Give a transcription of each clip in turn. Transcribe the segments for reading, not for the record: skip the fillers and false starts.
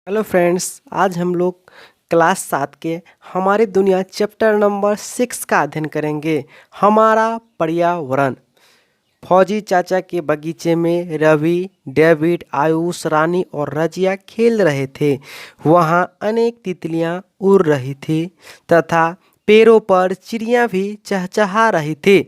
Hello friends, आज हम लोग क्लास 7 के हमारी दुनिया चैप्टर नंबर 6 का अध्ययन करेंगे। हमारा पर्यावरण। फौजी चाचा के बगीचे में रवि, डेविड, आयुष, रानी और रजिया खेल रहे थे। वहाँ अनेक तितलियाँ उड़ रही थी तथा पेड़ों पर चिड़ियाँ भी चहचहा रही थी।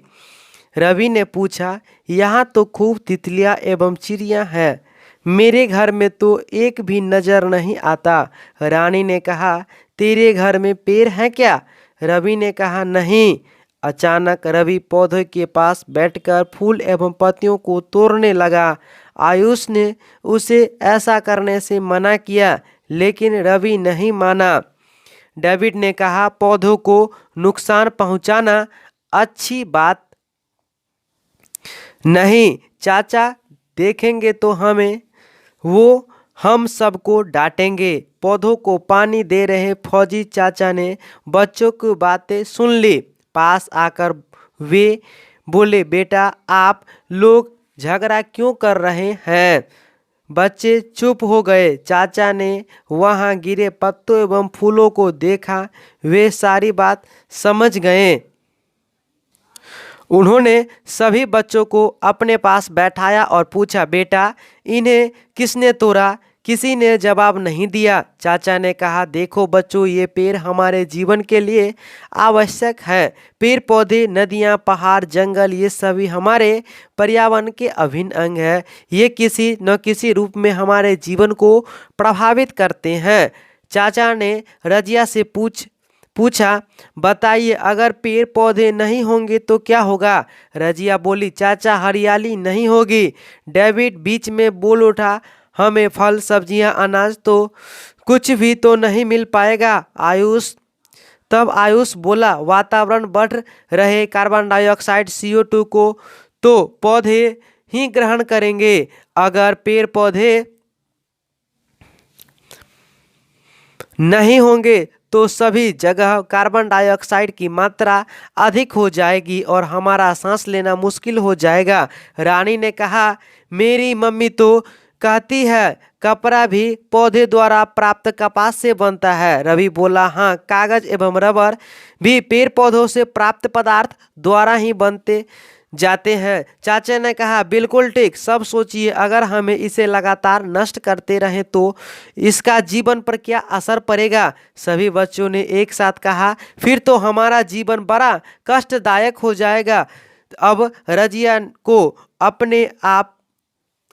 रवि ने पूछा, यहाँ तो खूब तितलियाँ एवं चिड़ियाँ हैं, मेरे घर में तो एक भी नजर नहीं आता। रानी ने कहा, तेरे घर में पेड़ हैं क्या? रवि ने कहा, नहीं। अचानक रवि पौधे के पास बैठकर फूल एवं पत्तियों को तोड़ने लगा। आयुष ने उसे ऐसा करने से मना किया, लेकिन रवि नहीं माना। डेविड ने कहा, पौधों को नुकसान पहुंचाना अच्छी बात नहीं, चाचा देखेंगे तो हम सबको डांटेंगे। पौधों को पानी दे रहे फौजी चाचा ने बच्चों की बातें सुन ली। पास आकर वे बोले, बेटा आप लोग झगड़ा क्यों कर रहे हैं? बच्चे चुप हो गए। चाचा ने वहां गिरे पत्तों एवं फूलों को देखा। वे सारी बात समझ गए। उन्होंने सभी बच्चों को अपने पास बैठाया और पूछा, बेटा इन्हें किसने तोड़ा? किसी ने जवाब नहीं दिया। चाचा ने कहा, देखो बच्चों, ये पेड़ हमारे जीवन के लिए आवश्यक है। पेड़ पौधे, नदियाँ, पहाड़, जंगल, ये सभी हमारे पर्यावरण के अभिन्न अंग हैं। ये किसी न किसी रूप में हमारे जीवन को प्रभावित करते हैं। चाचा ने रजिया से पूछा, बताइए, अगर पेड़ पौधे नहीं होंगे तो क्या होगा? रजिया बोली, चाचा हरियाली नहीं होगी। डेविड बीच में बोल उठा, हमें फल, सब्जियां, अनाज तो कुछ भी तो नहीं मिल पाएगा। तब आयुष बोला, वातावरण बढ़ रहे कार्बन डाइऑक्साइड CO2 को तो पौधे ही ग्रहण करेंगे। अगर पेड़ पौधे नहीं होंगे तो सभी जगह कार्बन डाइऑक्साइड की मात्रा अधिक हो जाएगी और हमारा सांस लेना मुश्किल हो जाएगा। रानी ने कहा, मेरी मम्मी तो कहती है कपड़ा भी पौधे द्वारा प्राप्त कपास से बनता है। रवि बोला, हाँ, कागज एवं रबर भी पेड़ पौधों से प्राप्त पदार्थ द्वारा ही बनते जाते हैं। चाचा ने कहा, बिल्कुल ठीक। सब सोचिए, अगर हमें इसे लगातार नष्ट करते रहें तो इसका जीवन पर क्या असर पड़ेगा? सभी बच्चों ने एक साथ कहा, फिर तो हमारा जीवन बड़ा कष्टदायक हो जाएगा। अब रजिया को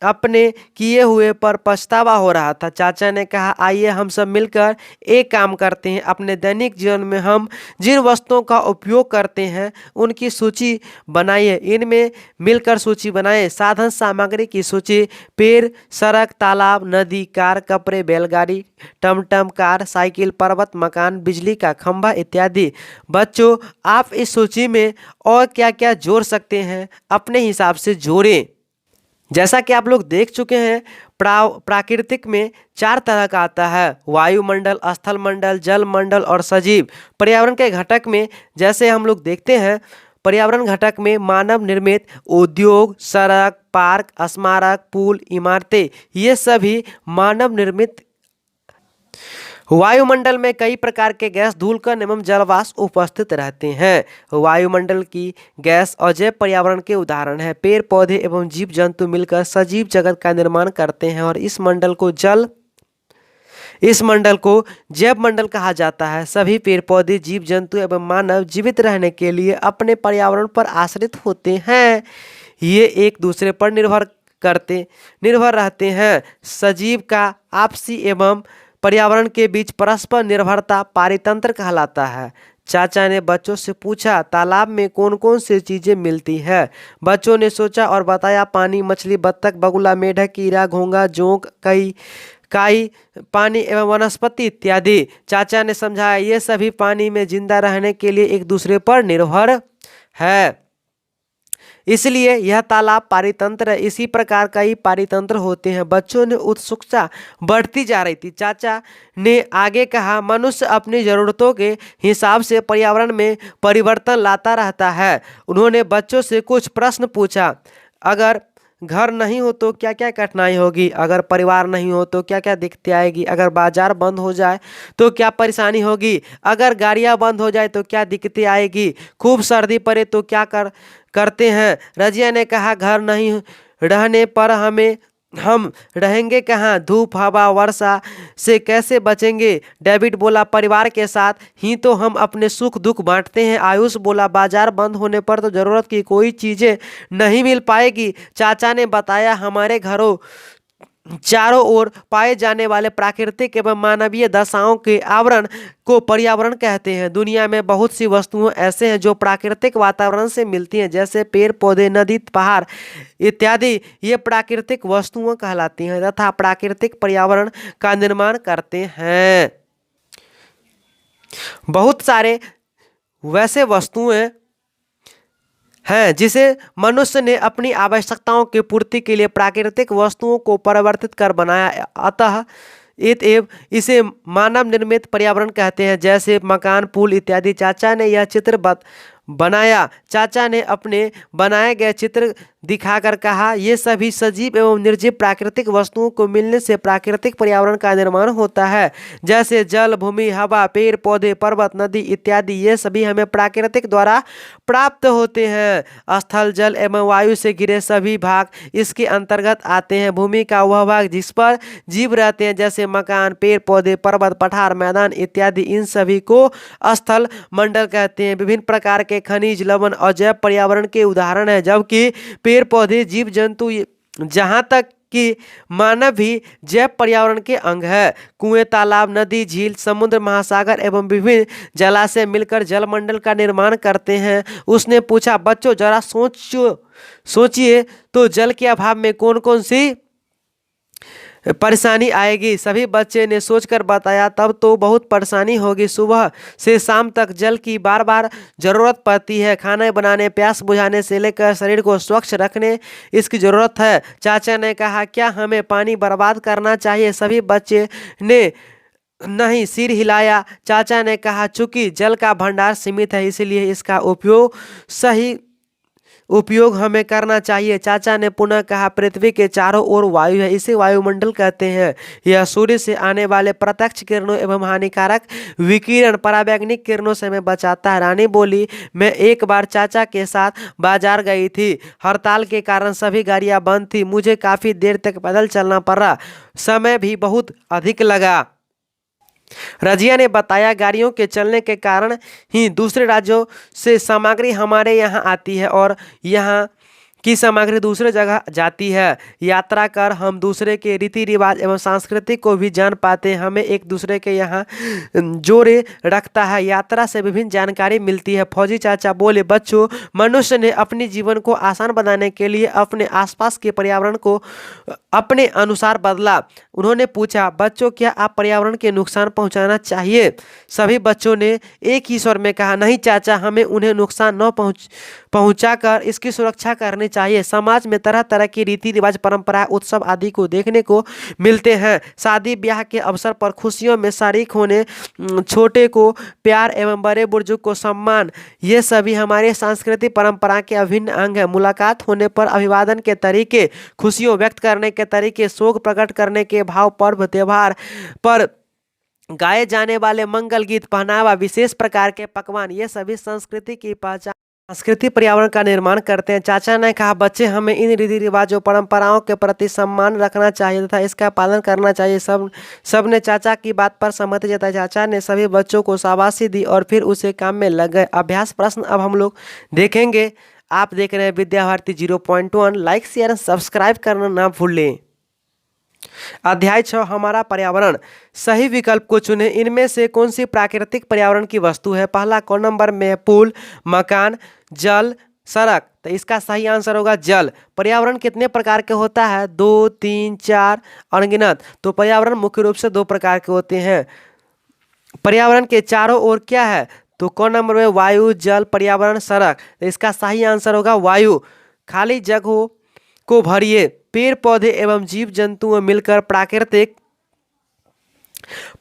अपने किए हुए पर पछतावा हो रहा था। चाचा ने कहा, आइए हम सब मिलकर एक काम करते हैं। अपने दैनिक जीवन में हम जिन वस्तुओं का उपयोग करते हैं उनकी सूची बनाइए। इनमें मिलकर सूची बनाएं। साधन सामग्री की सूची, पेड़, सड़क, तालाब, नदी, कार, कपड़े, बैलगाड़ी, टमटम, कार, साइकिल, पर्वत, मकान, बिजली का खंभा इत्यादि। बच्चों, आप इस सूची में और क्या क्या जोड़ सकते हैं, अपने हिसाब से जोड़ें। जैसा कि आप लोग देख चुके हैं, प्राकृतिक में 4 तरह का आता है: वायुमंडल, स्थल मंडल, जल मंडल और सजीव। पर्यावरण के घटक में जैसे हम लोग देखते हैं, पर्यावरण घटक में मानव निर्मित उद्योग, सड़क, पार्क, स्मारक, पुल, इमारतें, ये सभी मानव निर्मित। वायुमंडल में कई प्रकार के गैस, धूलकण एवं जलवाष्प उपस्थित रहते हैं। वायुमंडल की गैस अजैव पर्यावरण के उदाहरण है। पेड़ पौधे एवं जीव जंतु मिलकर सजीव जगत का निर्माण करते हैं और इस मंडल को जैव मंडल कहा जाता है। सभी पेड़ पौधे, जीव जंतु एवं मानव जीवित रहने के लिए अपने पर्यावरण पर आश्रित होते हैं। ये एक दूसरे पर निर्भर रहते हैं। सजीव का आपसी एवं पर्यावरण के बीच परस्पर निर्भरता पारितंत्र कहलाता है। चाचा ने बच्चों से पूछा, तालाब में कौन कौन सी चीजें मिलती है? बच्चों ने सोचा और बताया, पानी, मछली, बत्तख, बगुला, मेढक, कीड़ा, घोंघा, जोंक, काई, पानी एवं वनस्पति इत्यादि। चाचा ने समझाया, ये सभी पानी में जिंदा रहने के लिए एक दूसरे पर निर्भर है, इसलिए यह तालाब पारितंत्र है। इसी प्रकार कई पारितंत्र होते हैं। बच्चों ने उत्सुकता बढ़ती जा रही थी। चाचा ने आगे कहा, मनुष्य अपनी जरूरतों के हिसाब से पर्यावरण में परिवर्तन लाता रहता है। उन्होंने बच्चों से कुछ प्रश्न पूछा, अगर घर नहीं हो तो क्या क्या कठिनाई होगी, अगर परिवार नहीं हो तो क्या क्या दिक्कतें आएगी, अगर बाजार बंद हो जाए तो क्या परेशानी होगी, अगर गाड़ियां बंद हो जाए तो क्या दिक्कतें आएगी, खूब सर्दी पड़े तो क्या करते हैं। रजिया ने कहा, घर नहीं रहने पर हम रहेंगे कहाँ, धूप हवा वर्षा से कैसे बचेंगे। डेविड बोला, परिवार के साथ ही तो हम अपने सुख दुख बांटते हैं। आयुष बोला, बाजार बंद होने पर तो जरूरत की कोई चीजें नहीं मिल पाएगी। चाचा ने बताया, हमारे घरों चारों ओर पाए जाने वाले प्राकृतिक एवं मानवीय दशाओं के आवरण को पर्यावरण कहते हैं। दुनिया में बहुत सी वस्तुएं ऐसे हैं जो प्राकृतिक वातावरण से मिलती हैं, जैसे पेड़ पौधे नदी पहाड़ इत्यादि। ये प्राकृतिक वस्तुएं कहलाती हैं तथा प्राकृतिक पर्यावरण का निर्माण करते हैं। बहुत सारे वैसे वस्तुएं हैं जिसे मनुष्य ने अपनी आवश्यकताओं की पूर्ति के लिए प्राकृतिक वस्तुओं को परिवर्तित कर बनाया, अतः इसे मानव निर्मित पर्यावरण कहते हैं, जैसे मकान पुल इत्यादि। चाचा ने यह चित्र बनाया। चाचा ने अपने बनाए गए चित्र दिखाकर कहा, ये सभी सजीव एवं निर्जीव प्राकृतिक वस्तुओं को मिलने से प्राकृतिक पर्यावरण का निर्माण होता है, जैसे जल भूमि हवा पेड़ पौधे पर्वत नदी इत्यादि। ये सभी हमें प्राकृतिक द्वारा प्राप्त होते हैं। स्थल जल एवं वायु से घिरे सभी भाग इसके अंतर्गत आते हैं। भूमि का वह भाग जिस पर जीव रहते हैं, जैसे मकान पेड़ पौधे पर्वत पठार मैदान इत्यादि, इन सभी को स्थल मंडल कहते हैं। विभिन्न प्रकार के खनिज लवण और जैव पर्यावरण के उदाहरण है, जबकि पेड़ पौधे जीव जंतु जहाँ तक कि मानव भी जैव पर्यावरण के अंग है। कुएं तालाब नदी झील समुद्र महासागर एवं विभिन्न जलाशय मिलकर जलमंडल का निर्माण करते हैं। उसने पूछा, बच्चों जरा सोचिए तो जल के अभाव में कौन कौन सी परेशानी आएगी। सभी बच्चे ने सोचकर बताया, तब तो बहुत परेशानी होगी। सुबह से शाम तक जल की बार बार जरूरत पड़ती है। खाना बनाने प्यास बुझाने से लेकर शरीर को स्वच्छ रखने इसकी जरूरत है। चाचा ने कहा, क्या हमें पानी बर्बाद करना चाहिए। सभी बच्चे ने नहीं सिर हिलाया। चाचा ने कहा, चूंकि जल का भंडार सीमित है इसलिए इसका सही उपयोग हमें करना चाहिए। चाचा ने पुनः कहा, पृथ्वी के चारों ओर वायु है, इसे वायुमंडल कहते हैं। यह सूर्य से आने वाले प्रत्यक्ष किरणों एवं हानिकारक विकिरण पराबैंगनी किरणों से हमें बचाता है। रानी बोली, मैं एक बार चाचा के साथ बाजार गई थी। हड़ताल के कारण सभी गाड़ियां बंद थी। मुझे काफी देर तक पैदल चलना पड़ा, समय भी बहुत अधिक लगा। रजिया ने बताया, गाड़ियों के चलने के कारण ही दूसरे राज्यों से सामग्री हमारे यहाँ आती है और यहाँ की सामग्री दूसरे जगह जाती है। यात्रा कर हम दूसरे के रीति रिवाज एवं संस्कृति को भी जान पाते हैं। हमें एक दूसरे के यहाँ जोड़े रखता है। यात्रा से विभिन्न जानकारी मिलती है। फौजी चाचा बोले, बच्चों मनुष्य ने अपने जीवन को आसान बनाने के लिए अपने आसपास के पर्यावरण को अपने अनुसार बदला। उन्होंने पूछा, बच्चों क्या आप पर्यावरण के नुकसान पहुंचाना चाहिए। सभी बच्चों ने एक ही स्वर में कहा, नहीं चाचा, हमें उन्हें नुकसान न पहुंचाकर इसकी सुरक्षा करनी चाहिए। समाज में तरह तरह की रीति रिवाज परंपरा उत्सव आदि को देखने को मिलते हैं। शादी ब्याह के अवसर पर खुशियों में शरीक होने, छोटे को प्यार एवं बड़े बुजुर्ग को सम्मान, ये सभी हमारे सांस्कृतिक परंपरा के अभिन्न अंग है। मुलाकात होने पर अभिवादन के तरीके, खुशियों व्यक्त करने के तरीके, शोक प्रकट करने के भाव, पर्व त्योहार पर गाए जाने वाले मंगल गीत, पहनावा, विशेष प्रकार के पकवान, ये सभी संस्कृति की पहचान सांस्कृतिक पर्यावरण का निर्माण करते हैं। चाचा ने कहा, बच्चे हमें इन रीति रिवाजों परंपराओं के प्रति सम्मान रखना चाहिए तथा इसका पालन करना चाहिए। सब ने चाचा की बात पर सहमति जताई। चाचा ने सभी बच्चों को शाबाशी दी और फिर उसे काम में लग गए। अभ्यास प्रश्न अब हम लोग देखेंगे। आप देख रहे हैं Vidya Bharati 0.1। Like share subscribe करना ना भूलें। अध्याय 6, हमारा पर्यावरण। सही विकल्प को चुनें। इनमें से कौन सी प्राकृतिक पर्यावरण की वस्तु है। पहला कौन नंबर में है, पुल मकान जल सड़क। तो इसका सही आंसर होगा जल। पर्यावरण कितने प्रकार के होता है, 2 3 4 अनगिनत। तो पर्यावरण मुख्य रूप से 2 प्रकार के होते हैं। पर्यावरण के चारों ओर क्या है, तो कौन नंबर में, वायु जल पर्यावरण सड़क। तो इसका सही आंसर होगा वायु। खाली जगहों को भरिए। पेड़ पौधे एवं जीव जंतु मिलकर प्राकृतिक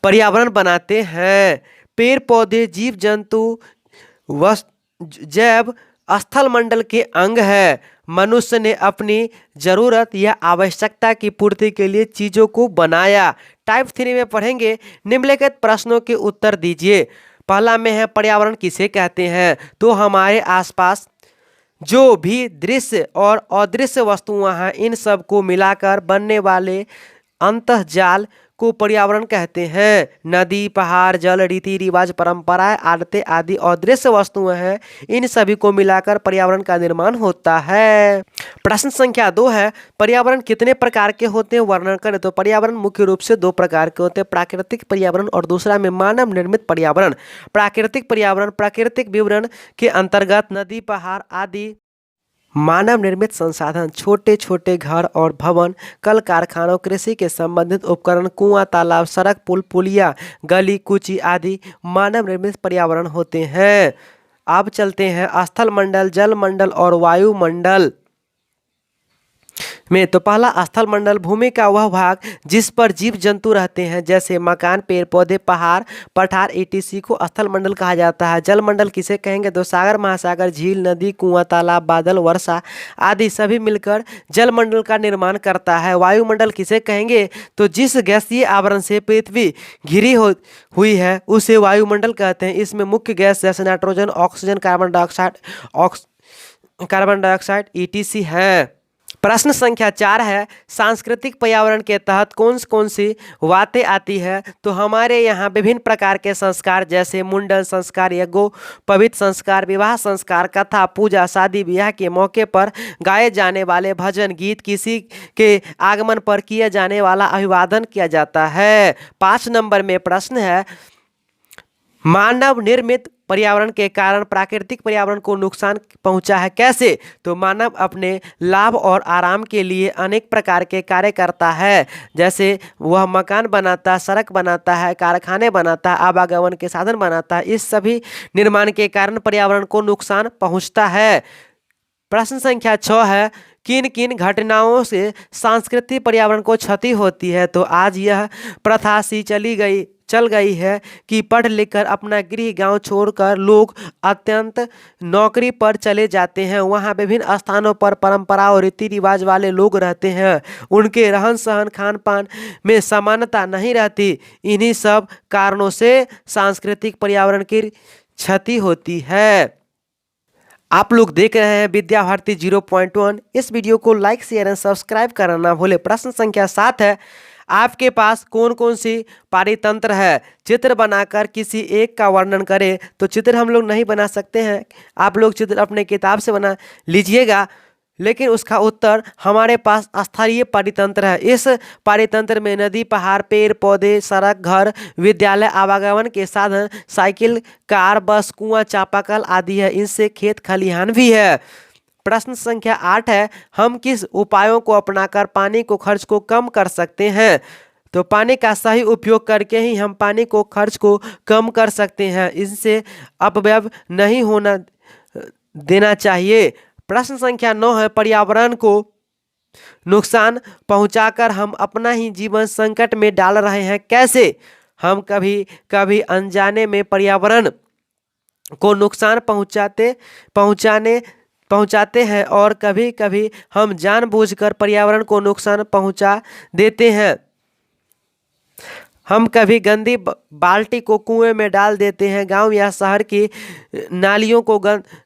पर्यावरण बनाते हैं। पेड़ पौधे जीव जंतु जैव स्थल मंडल के अंग है। मनुष्य ने अपनी जरूरत या आवश्यकता की पूर्ति के लिए चीजों को बनाया। टाइप 3 में पढ़ेंगे, निम्नलिखित प्रश्नों के उत्तर दीजिए। पहला में है पर्यावरण किसे कहते हैं? तो हमारे आसपास जो भी दृश्य और अदृश्य वस्तुएं हैं, इन सब को मिलाकर बनने वाले अंतःजाल को पर्यावरण कहते हैं। नदी, पहाड़, जल, रीति रिवाज, परंपराएं, आदतें आदि अदृश्य वस्तुएं हैं, इन सभी को मिलाकर पर्यावरण का निर्माण होता है। प्रश्न संख्या 2 है, पर्यावरण कितने प्रकार के होते हैं, वर्णन करें। तो पर्यावरण मुख्य रूप से 2 प्रकार के होते हैं, प्राकृतिक पर्यावरण और दूसरा में मानव निर्मित पर्यावरण। प्राकृतिक पर्यावरण प्राकृतिक विवरण के अंतर्गत नदी, पहाड़ आदि मानव निर्मित संसाधन, छोटे छोटे घर और भवन, कल कारखानों, कृषि के संबंधित उपकरण, कुआं, तालाब, सड़क, पुल, पुलिया, गली कूची आदि मानव निर्मित पर्यावरण होते हैं। अब चलते हैं स्थल मंडल, जल मंडल और वायुमंडल में। तो पहला स्थल मंडल भूमि का वह भाग जिस पर जीव जंतु रहते हैं, जैसे मकान, पेड़ पौधे, पहाड़, पठार etc को स्थल मंडल कहा जाता है। जल मंडल किसे कहेंगे? तो सागर, महासागर, झील, नदी, कुआं, तालाब, बादल, वर्षा आदि सभी मिलकर जल मंडल का निर्माण करता है। वायुमंडल किसे कहेंगे? तो जिस गैसीय आवरण से पृथ्वी घिरी हुई है उसे वायुमंडल कहते हैं। इसमें मुख्य गैस जैसे nitrogen, oxygen, carbon dioxide etc है। प्रश्न संख्या 4 है, सांस्कृतिक पर्यावरण के तहत कौन सी बातें आती है? तो हमारे यहाँ विभिन्न प्रकार के संस्कार जैसे मुंडन संस्कार, यज्ञोपवीत संस्कार, विवाह संस्कार, कथा, पूजा, शादी ब्याह के मौके पर गाए जाने वाले भजन गीत, किसी के आगमन पर किया जाने वाला अभिवादन किया जाता है। 5 नंबर में प्रश्न है, मानव निर्मित पर्यावरण के कारण प्राकृतिक पर्यावरण को नुकसान पहुंचा है, कैसे? तो मानव अपने लाभ और आराम के लिए अनेक प्रकार के कार्य करता है, जैसे वह मकान बनाता है, सड़क बनाता है, कारखाने बनाता है, आवागमन के साधन बनाता है। इस सभी निर्माण के कारण पर्यावरण को नुकसान पहुंचता है। प्रश्न संख्या 6 है, किन किन घटनाओं से सांस्कृतिक पर्यावरण को क्षति होती है? तो आज यह प्रथा सी चल गई है कि पढ़ लिख कर अपना गृह गांव छोड़कर लोग अत्यंत नौकरी पर चले जाते हैं। वहां विभिन्न स्थानों पर परंपरा और रीति रिवाज वाले लोग रहते हैं, उनके रहन सहन खान पान में समानता नहीं रहती। इन्हीं सब कारणों से सांस्कृतिक पर्यावरण की क्षति होती है। आप लोग देख रहे हैं विद्या भारती 0.1। इस वीडियो को लाइक, शेयर एंड सब्सक्राइब करना ना भूले। प्रश्न संख्या 7 है, आपके पास कौन कौन सी पारितंत्र है? चित्र बनाकर किसी एक का वर्णन करें। तो चित्र हम लोग नहीं बना सकते हैं, आप लोग चित्र अपने किताब से बना लीजिएगा, लेकिन उसका उत्तर हमारे पास स्थायी पारितंत्र है। इस पारितंत्र में नदी, पहाड़, पेड़ पौधे, सड़क, घर, विद्यालय, आवागमन के साधन, साइकिल, कार, बस, कुआं, चापाकल आदि है। इनसे खेत खलिहान भी है। प्रश्न संख्या 8 है, हम किस उपायों को अपनाकर पानी को खर्च को कम कर सकते हैं? तो पानी का सही उपयोग करके ही हम पानी को खर्च को कम कर सकते हैं। इनसे अपव्यय नहीं होना देना चाहिए। प्रश्न संख्या 9 है, पर्यावरण को नुकसान पहुंचाकर हम अपना ही जीवन संकट में डाल रहे हैं, कैसे? हम कभी कभी अनजाने में पर्यावरण को नुकसान पहुंचाते हैं और कभी कभी हम जानबूझकर पर्यावरण को नुकसान पहुंचा देते हैं। हम कभी गंदी बाल्टी को कुएं में डाल देते हैं, गांव या शहर की नालियों को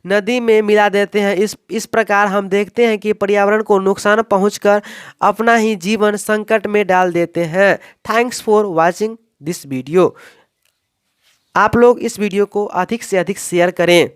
नदी में मिला देते हैं। इस प्रकार हम देखते हैं कि पर्यावरण को नुकसान पहुंचकर अपना ही जीवन संकट में डाल देते हैं। Thanks for watching this video. आप लोग इस वीडियो को अधिक से अधिक शेयर करें।